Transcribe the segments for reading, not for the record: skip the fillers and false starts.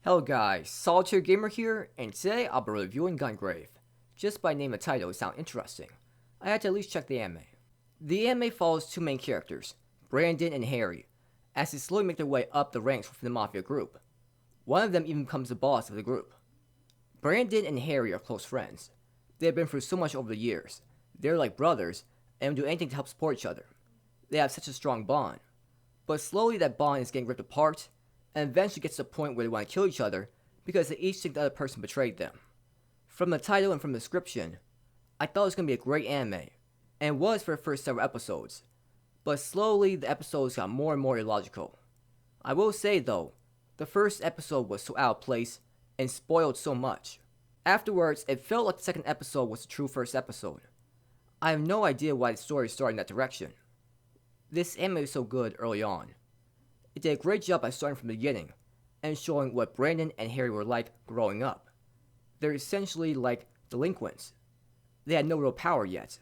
Hello guys, Solitaire Gamer here, and today I'll be reviewing Gungrave. Just by name and title it sounds interesting. I had to at least check the anime. The anime follows two main characters, Brandon and Harry, as they slowly make their way up the ranks within the Mafia group. One of them even becomes the boss of the group. Brandon and Harry are close friends. They have been through so much over the years. They're like brothers, and will do anything to help support each other. They have such a strong bond. But slowly that bond is getting ripped apart, and eventually gets to the point where they want to kill each other because they each think the other person betrayed them. From the title and from the description, I thought it was going to be a great anime, and it was for the first several episodes, but slowly the episodes got more and more illogical. I will say though, the first episode was so out of place and spoiled so much. Afterwards, it felt like the second episode was the true first episode. I have no idea why the story started in that direction. This anime is so good early on. It did a great job by starting from the beginning and showing what Brandon and Harry were like growing up. They're essentially like delinquents. They had no real power yet.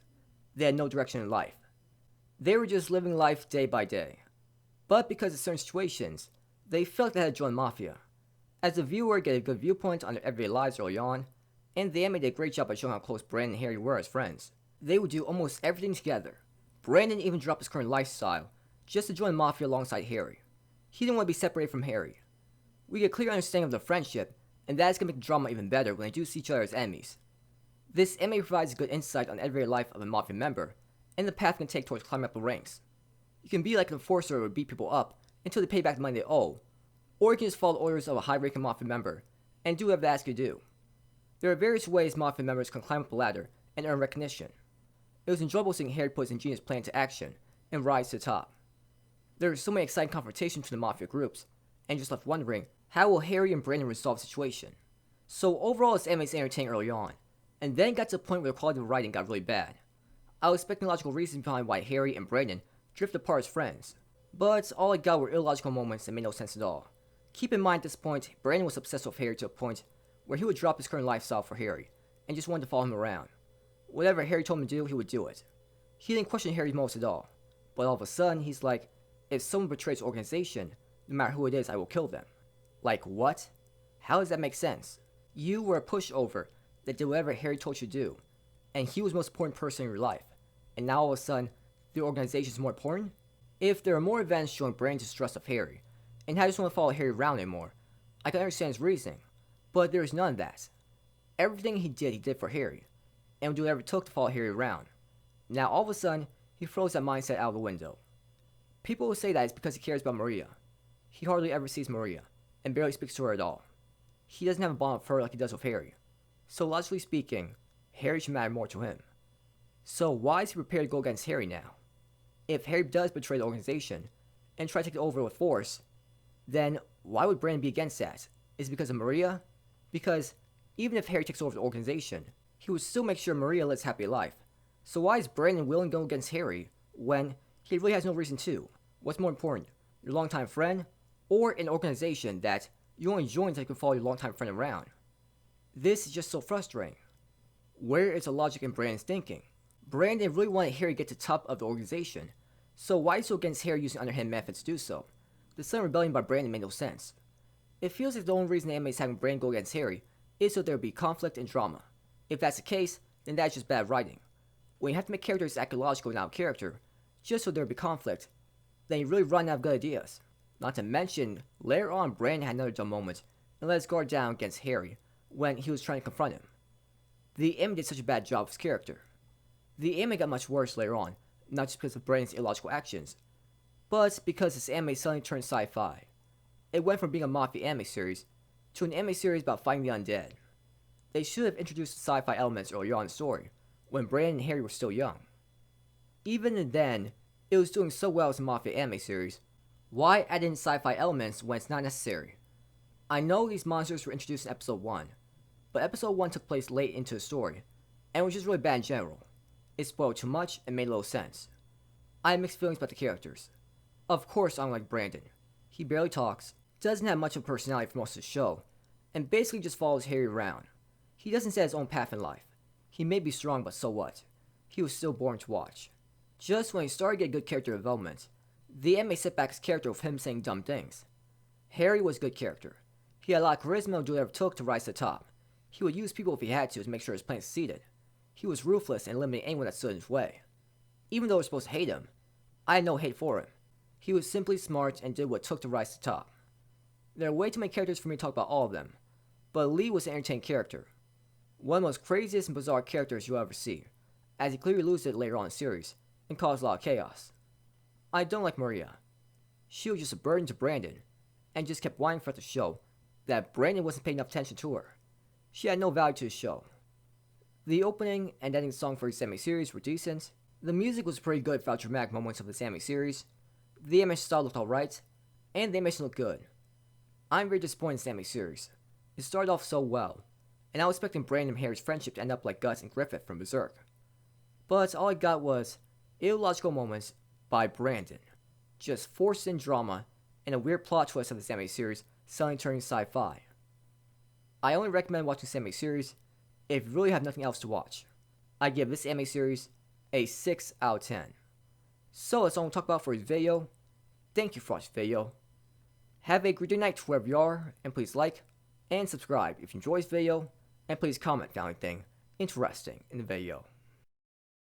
They had no direction in life. They were just living life day by day. But because of certain situations, they felt they had to join Mafia. As a viewer, get a good viewpoint on their everyday lives early on, and the anime did a great job by showing how close Brandon and Harry were as friends. They would do almost everything together. Brandon even dropped his current lifestyle just to join Mafia alongside Harry. He didn't want to be separated from Harry. We get a clear understanding of their friendship, and that is going to make the drama even better when they do see each other as enemies. This anime provides a good insight on the everyday life of a Mafia member, and the path you can take towards climbing up the ranks. You can be like an enforcer who would beat people up until they pay back the money they owe, or you can just follow the orders of a high-ranking Mafia member, and do whatever they ask you to do. There are various ways Mafia members can climb up the ladder and earn recognition. It was enjoyable seeing Harry put his ingenious plan into action, and rise to the top. There are so many exciting confrontations between the Mafia groups, and just left wondering, how will Harry and Brandon resolve the situation? So overall this anime is entertaining early on, and then got to the point where the quality of the writing got really bad. I was expecting logical reasons behind why Harry and Brandon drifted apart as friends, but all I got were illogical moments that made no sense at all. Keep in mind at this point, Brandon was obsessed with Harry to a point where he would drop his current lifestyle for Harry, and just wanted to follow him around. Whatever Harry told him to do, he would do it. He didn't question Harry's motives at all, but all of a sudden he's like, if someone betrays the organization, no matter who it is, I will kill them. Like what? How does that make sense? You were a pushover that did whatever Harry told you to do, and he was the most important person in your life, and now all of a sudden, the organization is more important? If there are more events showing Brandon's distrust of Harry, and how he just want to follow Harry around anymore, I can understand his reasoning, but there is none of that. Everything he did for Harry, and would do whatever it took to follow Harry around. Now all of a sudden, he throws that mindset out of the window. People will say that it's because he cares about Maria. He hardly ever sees Maria, and barely speaks to her at all. He doesn't have a bond with her like he does with Harry. So logically speaking, Harry should matter more to him. So why is he prepared to go against Harry now? If Harry does betray the organization, and try to take it over with force, then why would Brandon be against that? Is it because of Maria? Because even if Harry takes over the organization, he would still make sure Maria lives a happy life. So why is Brandon willing to go against Harry when he really has no reason to? What's more important, your longtime friend, or an organization that you only join so you can follow your longtime friend around? This is just so frustrating. Where is the logic in Brandon's thinking? Brandon really wanted Harry to get to the top of the organization, so why is he against Harry using underhand methods to do so? The sudden rebellion by Brandon made no sense. It feels like the only reason the anime is having Brandon go against Harry is so there would be conflict and drama. If that's the case, then that's just bad writing. When you have to make characters act illogical and out of character, just so there would be conflict, then you really run out of good ideas. Not to mention, later on Brandon had another dumb moment and let his guard down against Harry when he was trying to confront him. The anime did such a bad job of his character. The anime got much worse later on, not just because of Brandon's illogical actions, but because this anime suddenly turned sci-fi. It went from being a Mafia anime series to an anime series about fighting the undead. They should have introduced the sci-fi elements earlier on in the story, when Brandon and Harry were still young. Even then, it was doing so well as a Mafia anime series. Why add in sci-fi elements when it's not necessary? I know these monsters were introduced in episode 1, but episode 1 took place late into the story, and was just really bad in general. It spoiled too much and made little sense. I have mixed feelings about the characters. Of course, unlike Brandon, he barely talks, doesn't have much of a personality for most of the show, and basically just follows Harry around. He doesn't set his own path in life. He may be strong, but so what? He was still boring to watch. Just when he started to get good character development, the anime set back his character with him saying dumb things. Harry was a good character. He He had a lot of charisma and would do whatever it took to rise to the top. He would use people if he had to make sure his plan succeeded. He was ruthless and eliminated anyone that stood in his way. Even though we're supposed to hate him, I had no hate for him. He was simply smart and did what it took to rise to the top. There are way too many characters for me to talk about all of them, but Lee was an entertaining character. One of the most craziest and bizarre characters you'll ever see, as he clearly loses it later on in the series, and caused a lot of chaos. I don't like Maria. She was just a burden to Brandon, and just kept whining throughout the show that Brandon wasn't paying enough attention to her. She had no value to the show. The opening and ending song for this anime series were decent. The music was pretty good throughout dramatic moments of this anime series. The animation style looked alright, and the animation looked good. I'm very disappointed in this anime series. It started off so well, and I was expecting Brandon and Harry's friendship to end up like Gus and Griffith from Berserk. But all I got was illogical moments by Brandon. Just forced in drama and a weird plot twist of this anime series suddenly turning sci-fi. I only recommend watching this anime series if you really have nothing else to watch. I give this anime series a 6 out of 10. So that's all I'm talking about for this video. Thank you for watching the video. Have a great night wherever you are, and please like and subscribe if you enjoyed this video, and please comment if you found anything interesting in the video.